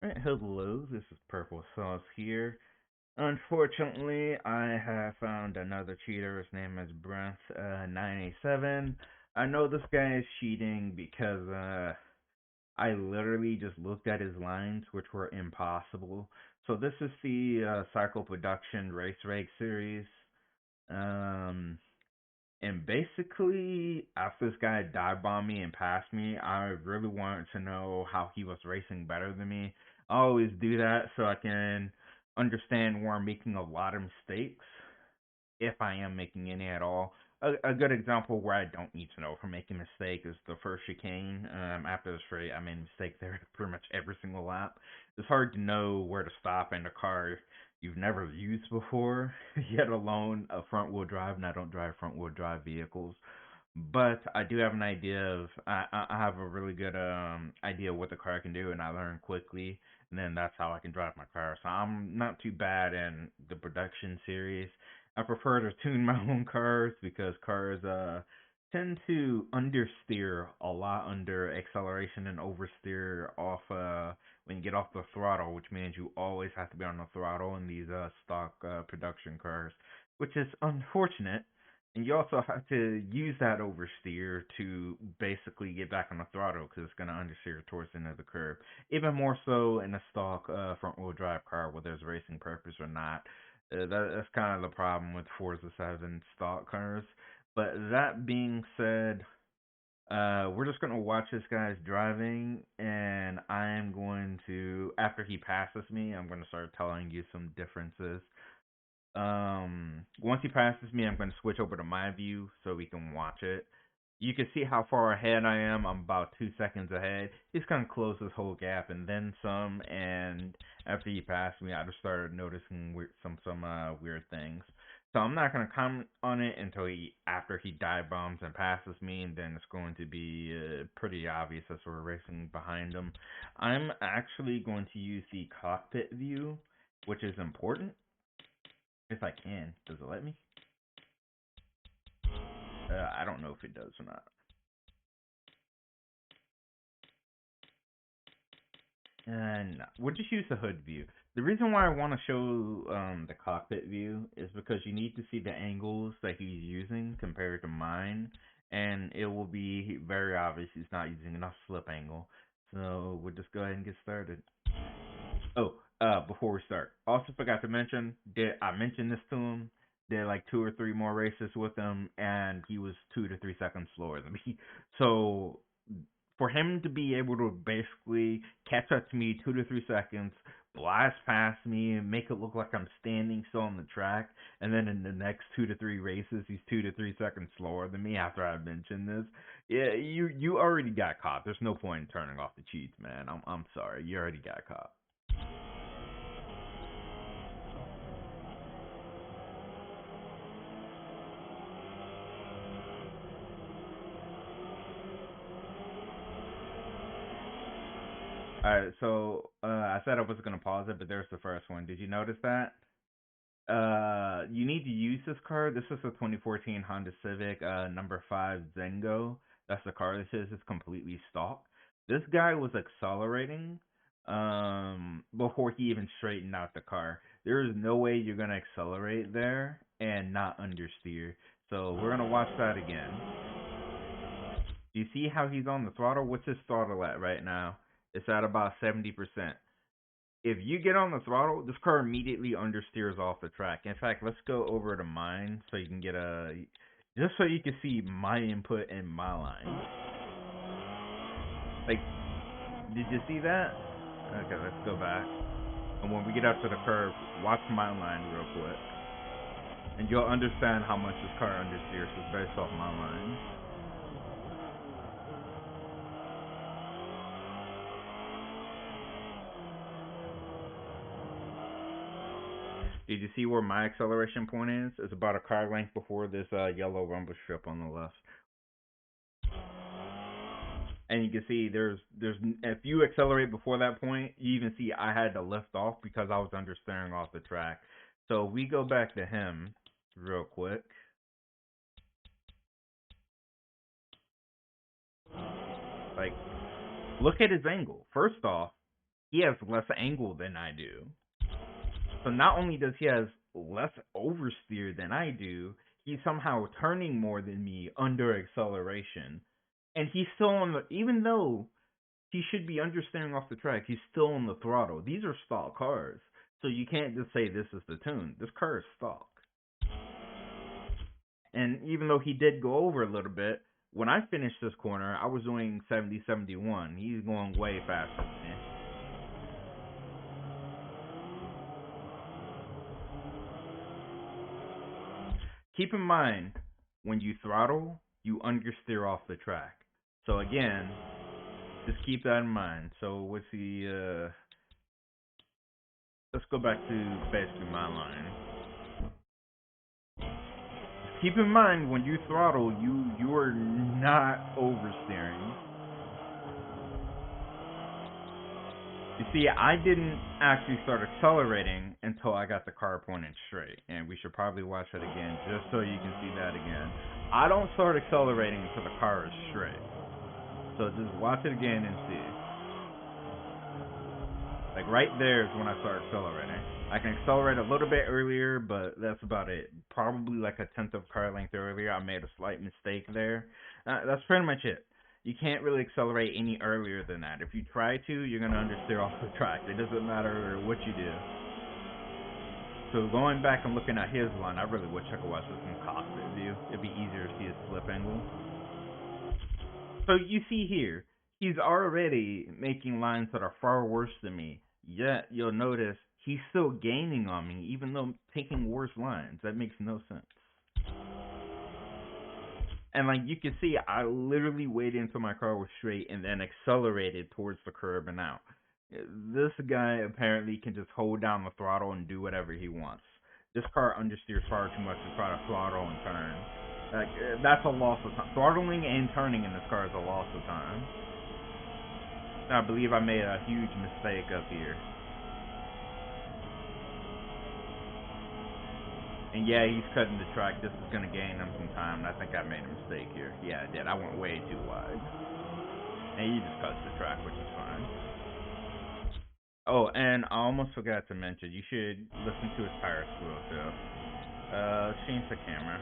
Alright, hello, this is Purple Sauce here. Unfortunately, I have found another cheater. His name is Brimth987. I know this guy is cheating because I literally just looked at his lines, which were impossible. So this is the Cycle Production Race Rake series. Um, and basically, after this guy dive bombed me and passed me, I really wanted to know how he was racing better than me. I always do that so I can understand where I'm making a lot of mistakes, if I am making any at all. A good example where I don't need to know if I'm making a mistake is the first chicane. After the straight, I made a mistake there pretty much every single lap. It's hard to know where to stop in a car you've never used before, yet alone a front wheel drive, and I don't drive front wheel drive vehicles. But I do have an idea of I have a really good idea of what the car can do, and I learn quickly, and then that's how I can drive my car. So I'm not too bad in the production series. I prefer to tune my own cars because cars tend to understeer a lot under acceleration and oversteer off when you get off the throttle, which means you always have to be on the throttle in these stock production cars, which is unfortunate. And you also have to use that oversteer to basically get back on the throttle because it's going to understeer towards the end of the curve. Even more so in a stock front wheel drive car, whether there's racing purpose or not. That's kind of the problem with Forza 7 stock cars. But that being said, we're just gonna watch this guy's driving, and I'm going to, after he passes me, I'm gonna start telling you some differences. Once he passes me, I'm gonna switch over to my view so we can watch it. You can see how far ahead I am. I'm about 2 seconds ahead. He's gonna close this whole gap and then some. And after he passed me, I just started noticing some weird things. So I'm not gonna comment on it until after he dive bombs and passes me, and then it's going to be pretty obvious as we're racing behind him. I'm actually going to use the cockpit view, which is important if I can. Does it let me? I don't know if it does or not. And we'll just use the hood view. The reason why I want to show the cockpit view is because you need to see the angles that he's using compared to mine, and it will be very obvious he's not using enough slip angle. So we'll just go ahead and get started. Oh, before we start, also forgot to mention, I mentioned this to him? Did like 2 or 3 more races with him, and he was 2 to 3 seconds slower than me. So for him to be able to basically catch up to me 2 to 3 seconds, blast past me, and make it look like I'm standing still on the track, and then in the next 2 to 3 races, he's 2 to 3 seconds slower than me after I mentioned this. Yeah, you already got caught. There's no point in turning off the cheats, man. I'm sorry, you already got caught. Alright, so I said I was gonna pause it, but there's the first one. Did you notice that? You need to use this car. This is a 2014 Honda Civic, number 5 Zengo. That's the car. This is completely stock. This guy was accelerating before he even straightened out the car. There is no way you're gonna accelerate there and not understeer. So we're gonna watch that again. Do you see how he's on the throttle? What's his throttle at right now? It's at about 70%. If you get on the throttle, this car immediately understeers off the track. In fact, let's go over to mine so you can get just so you can see my input and my line. Like, did you see that? Okay, let's go back. And when we get up to the curve, watch my line real quick. And you'll understand how much this car understeers just based off my line. Did you see where my acceleration point is? It's about a car length before this yellow rumble strip on the left. And you can see there's if you accelerate before that point, you even see I had to lift off because I was understeering off the track. So we go back to him real quick. Like, look at his angle. First off, he has less angle than I do. So not only does he has less oversteer than I do, he's somehow turning more than me under acceleration. And he's still on the, even though he should be understeering off the track, he's still on the throttle. These are stock cars. So you can't just say this is the tune. This car is stock. And even though he did go over a little bit, when I finished this corner, I was doing 70, 71. He's going way faster than me. Keep in mind, when you throttle, you understeer off the track. So again, just keep that in mind. So what's the, let's go back to basically my line. Keep in mind, when you throttle, you are not oversteering. You see, I didn't actually start accelerating until I got the car pointed straight, and we should probably watch it again just so you can see that again. I don't start accelerating until the car is straight. So just watch it again and see. Like right there is when I start accelerating. I can accelerate a little bit earlier, but that's about it. Probably like a tenth of car length earlier. I made a slight mistake there. That's pretty much it. You can't really accelerate any earlier than that. If you try to, you're going to understeer off the track. It doesn't matter what you do. So going back and looking at his line, I really wish I could watch this in cockpit view. It'd be easier to see his flip angle. So you see here, he's already making lines that are far worse than me. Yet you'll notice he's still gaining on me, even though I'm taking worse lines. That makes no sense. And like you can see, I literally waited until my car was straight and then accelerated towards the curb and out. This guy apparently can just hold down the throttle and do whatever he wants. This car understeers far too much to try to throttle and turn. Like, that's a loss of time. Throttling and turning in this car is a loss of time. I believe I made a huge mistake up here. And yeah, he's cutting the track. This is going to gain him some time. And I think I made a mistake here. Yeah, I did. I went way too wide. And he just cuts the track, which is fine. Oh, and I almost forgot to mention, you should listen to his tire squeal too. Change the camera.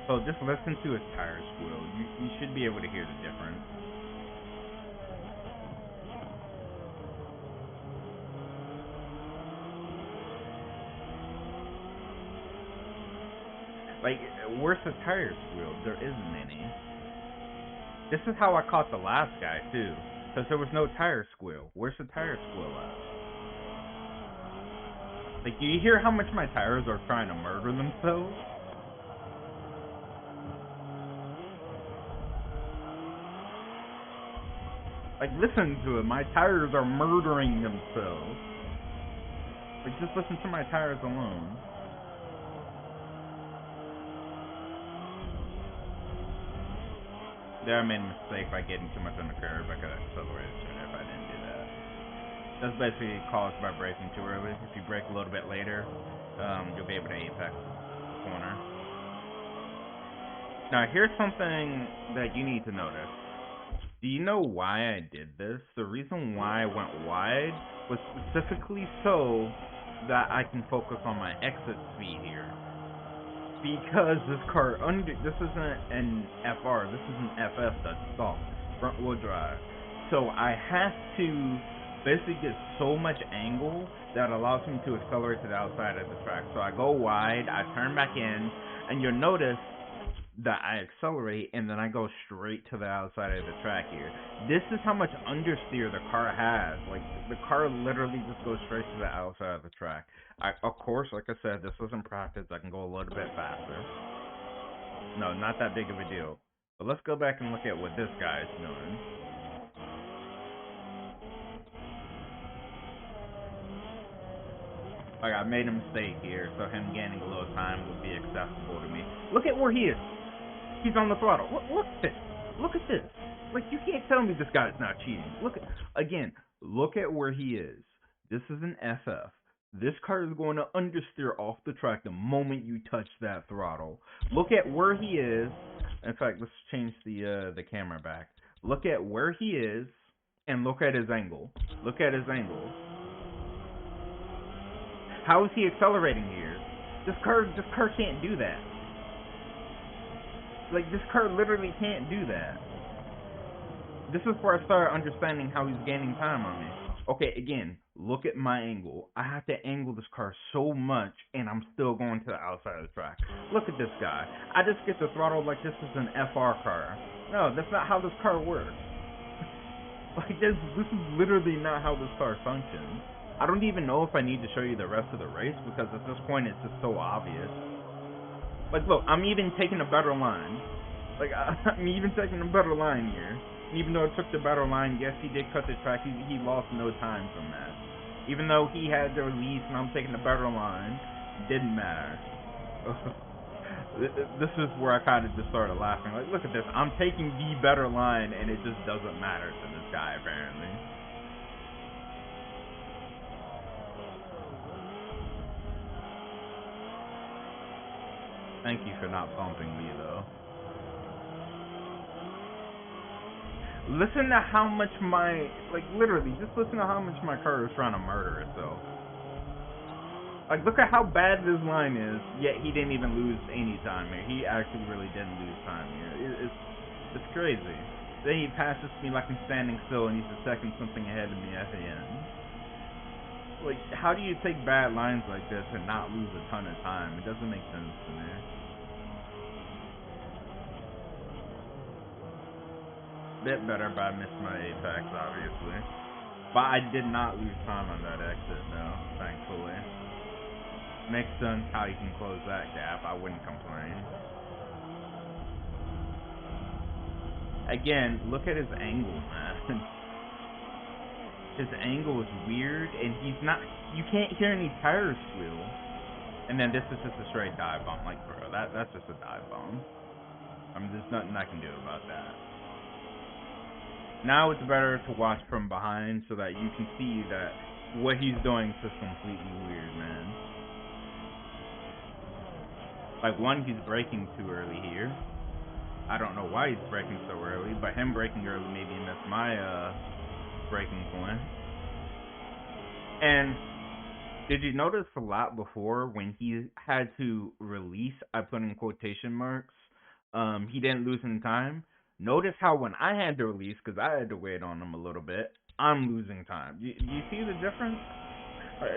So just listen to his tire squeal. You should be able to hear the difference. Like, where's the tire squeal? There isn't any. This is how I caught the last guy, too. Because there was no tire squeal. Where's the tire squeal at? Like, do you hear how much my tires are trying to murder themselves? Like, listen to it. My tires are murdering themselves. Like, just listen to my tires alone. There I made a mistake by getting too much on the curb. I could have accelerated sooner if I didn't do that. That's basically caused by braking too early. If you brake a little bit later, you'll be able to apex the corner. Now here's something that you need to notice. Do you know why I did this? The reason why I went wide was specifically so that I can focus on my exit speed here. Because this car this isn't an FR, this is an FF that's stock, front wheel drive. So I have to basically get so much angle that allows me to accelerate to the outside of the track. So I go wide, I turn back in, and you'll notice that I accelerate and then I go straight to the outside of the track here. This is how much understeer the car has. Like, the car literally just goes straight to the outside of the track. Of course, like I said, this wasn't practice. I can go a little bit faster. No, not that big of a deal. But let's go back and look at what this guy is doing. Like, I made a mistake here, so him gaining a little time would be acceptable to me. Look at where he is. He's on the throttle. Look at this. Look at this. Like, you can't tell me this guy's not cheating. Look at where he is. This is an FF. This car is going to understeer off the track the moment you touch that throttle. Look at where he is. In fact, let's change the camera back. Look at where he is and look at his angle. Look at his angle. How is he accelerating here? This car can't do that. Like, this car literally can't do that. This is where I started understanding how he's gaining time on me. Okay, again, look at my angle. I have to angle this car so much, and I'm still going to the outside of the track. Look at this guy. I just get the throttle like this is an FR car. No, that's not how this car works. Like, this is literally not how this car functions. I don't even know if I need to show you the rest of the race, because at this point it's just so obvious. Like, look, I'm even taking a better line. Like, I'm even taking a better line here. Even though it took the better line, yes, he did cut the track. He lost no time from that. Even though he had the release and I'm taking the better line, it didn't matter. This is where I kind of just started laughing. Like, look at this. I'm taking the better line, and it just doesn't matter to this guy, apparently. Thank you for not bumping me, though. Listen to how much literally, just listen to how much my car is trying to murder itself. Like, look at how bad this line is, yet he didn't even lose any time here. He actually really didn't lose time here. It's crazy. Then he passes me like I'm standing still, and he's a second something ahead of me at the end. Like, how do you take bad lines like this and not lose a ton of time? It doesn't make sense to me. Bit better, but I missed my apex, obviously. But I did not lose time on that exit, though, thankfully. Makes sense how you can close that gap. I wouldn't complain. Again, look at his angle, man. His angle is weird, and he's not. You can't hear any tires squeal. And then this is just a straight dive bomb. Like, bro, that's just a dive bomb. I mean, there's nothing I can do about that. Now it's better to watch from behind so that you can see that what he's doing is just completely weird, man. Like, one, he's braking too early here. I don't know why he's braking so early, but him braking early maybe missed my braking point. And did you notice a lot before when he had to release, I put in quotation marks, he didn't lose any time? Notice how when I had to release, because I had to wait on him a little bit, I'm losing time. Do you see the difference?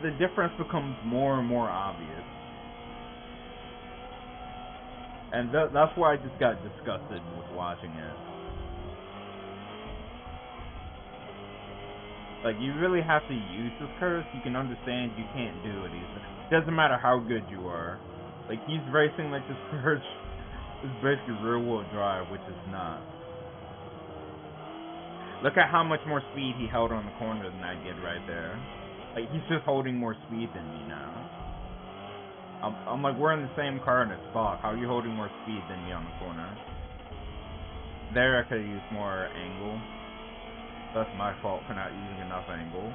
The difference becomes more and more obvious. And that's why I just got disgusted with watching it. Like, you really have to use this curse. You can understand you can't do it easily. It doesn't matter how good you are. Like, he's racing like this curse. It's basically rear-wheel drive, which is not. Look at how much more speed he held on the corner than I did right there. Like, he's just holding more speed than me now. I'm like, we're in the same car and it's stock. How are you holding more speed than me on the corner? There, I could have used more angle. That's my fault for not using enough angle.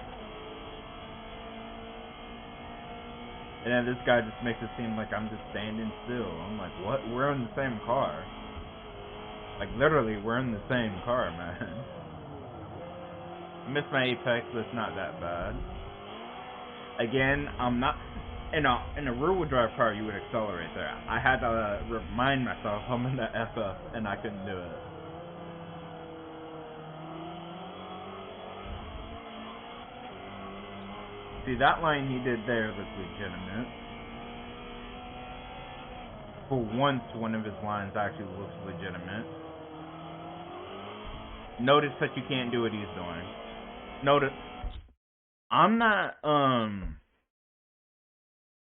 And then this guy just makes it seem like I'm just standing still. I'm like, what? We're in the same car. Like, literally, we're in the same car, man. I missed my apex, but it's not that bad. Again, I'm not... In a rear-wheel drive car, you would accelerate there. I had to remind myself I'm in the FF, and I couldn't do it. See, that line he did there was legitimate. For once, one of his lines actually looks legitimate. Notice that you can't do what he's doing. Notice, I'm not,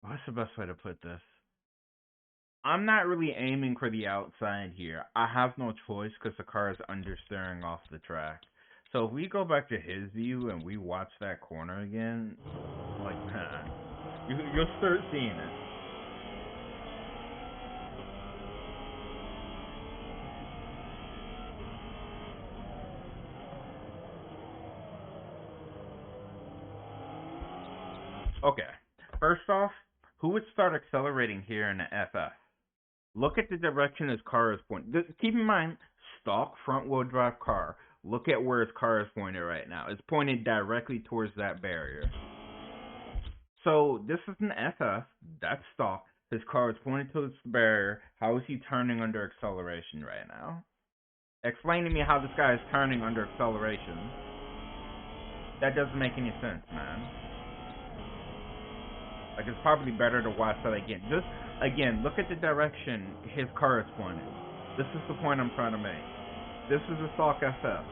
what's the best way to put this? I'm not really aiming for the outside here. I have no choice because the car is understeering off the track. So if we go back to his view and we watch that corner again, like, man, you'll start seeing it. Okay, first off, who would start accelerating here in the FF? Look at the direction his car is pointing. Keep in mind, stock front-wheel drive car. Look at where his car is pointed right now. It's pointed directly towards that barrier. So this is an FF. That's stock. His car is pointed towards the barrier. How is he turning under acceleration right now? Explain to me how this guy is turning under acceleration. That doesn't make any sense, man. Like, it's probably better to watch that again. Just, again, look at the direction his car is pointed. This is the point I'm trying to make. This is a stock FF.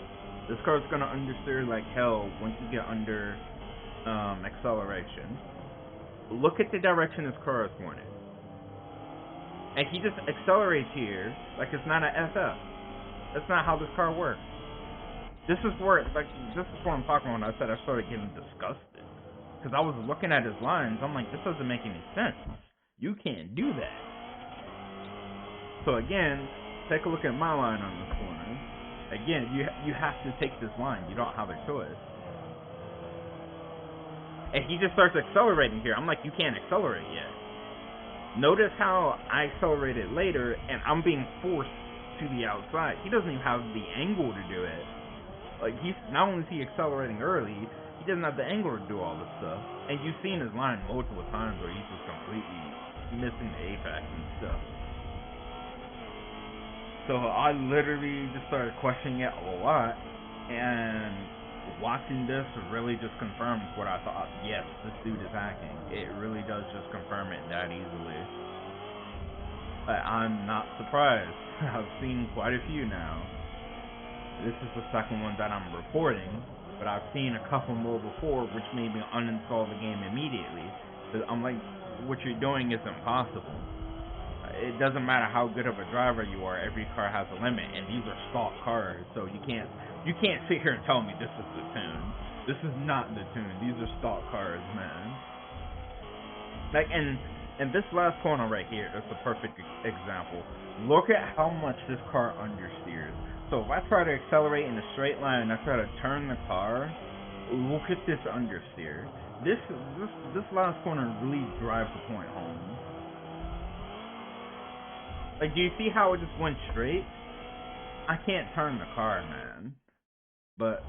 This car is going to understeer like hell once you get under acceleration. Look at the direction his car is pointed. And he just accelerates here like it's not an FF. That's not how this car works. This is where, like, this is what I'm talking about when I said I started getting disgusted. Because I was looking at his lines, I'm like, this doesn't make any sense. You can't do that. So again, take a look at my line on this corner. Again, you have to take this line. You don't have a choice. And he just starts accelerating here. I'm like, you can't accelerate yet. Notice how I accelerated later, and I'm being forced to the outside. He doesn't even have the angle to do it. Like, he's not only is he accelerating early, he doesn't have the angle to do all this stuff. And you've seen his line multiple times where he's just completely missing the apex and stuff. So I literally just started questioning it a lot, and watching this really just confirms what I thought. Yes, this dude is hacking. It really does just confirm it that easily. I'm not surprised. I've seen quite a few now. This is the second one that I'm reporting, but I've seen a couple more before, which made me uninstall the game immediately. Because I'm like, what you're doing isn't possible. It doesn't matter how good of a driver you are. Every car has a limit, and these are stock cars, so you can't sit here and tell me this is the tune. This is not the tune. These are stock cars, man. Like, and this last corner right here is the perfect example. Look at how much this car understeers. So if I try to accelerate in a straight line and I try to turn the car, look at this understeer. This last corner really drives the point home. Like, do you see how it just went straight? I can't turn the car, man. But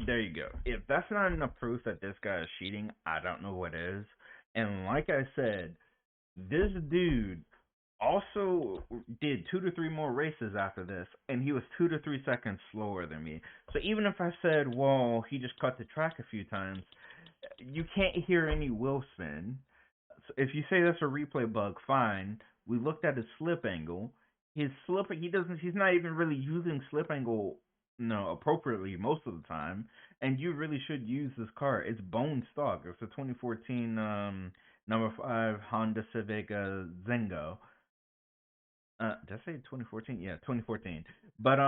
there you go. If that's not enough proof that this guy is cheating, I don't know what is. And like I said, this dude also did 2 to 3 more races after this, and he was 2 to 3 seconds slower than me. So even if I said, well, he just cut the track a few times, you can't hear any wheel spin. So if you say that's a replay bug, fine. We looked at his slip angle. He's not even really using slip angle, appropriately most of the time. And you really should use this car. It's bone stock. It's a 2014 number 5 Honda Civic Zengo. Did I say 2014? Yeah, 2014. But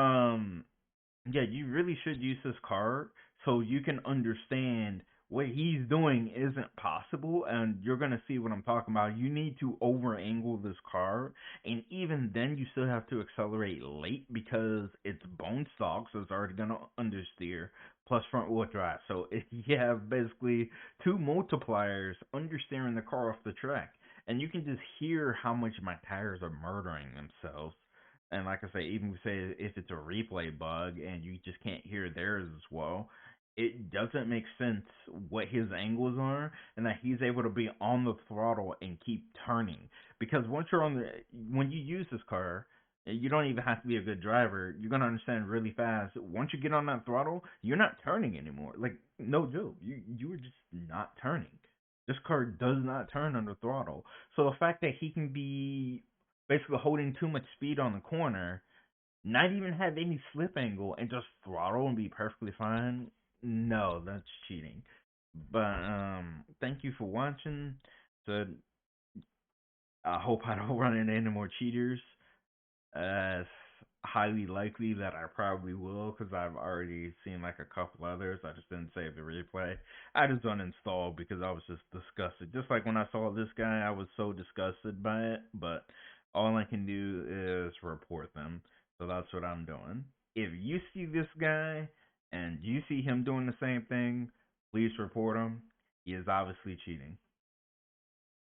yeah, you really should use this car so you can understand what he's doing isn't possible, and you're gonna see what I'm talking about. You need to over angle this car, and even then you still have to accelerate late because it's bone stock, so it's already gonna understeer plus front wheel drive. So if you have basically 2 multipliers understeering the car off the track, and you can just hear how much my tires are murdering themselves. And like I say, even if it's a replay bug and you just can't hear theirs as well, it doesn't make sense what his angles are and that he's able to be on the throttle and keep turning. Because when you use this car, you don't even have to be a good driver. You're going to understand really fast. Once you get on that throttle, you're not turning anymore. Like, no joke. You are just not turning. This car does not turn under throttle. So the fact that he can be basically holding too much speed on the corner, not even have any slip angle, and just throttle and be perfectly fine, no, that's cheating. But thank you for watching. So I hope I don't run into any more cheaters. It's highly likely that I probably will, because I've already seen like a couple others. I just didn't save the replay. I just uninstalled because I was just disgusted. Just like when I saw this guy, I was so disgusted by it. But all I can do is report them. So that's what I'm doing. If you see this guy and you see him doing the same thing, please report him. He is obviously cheating.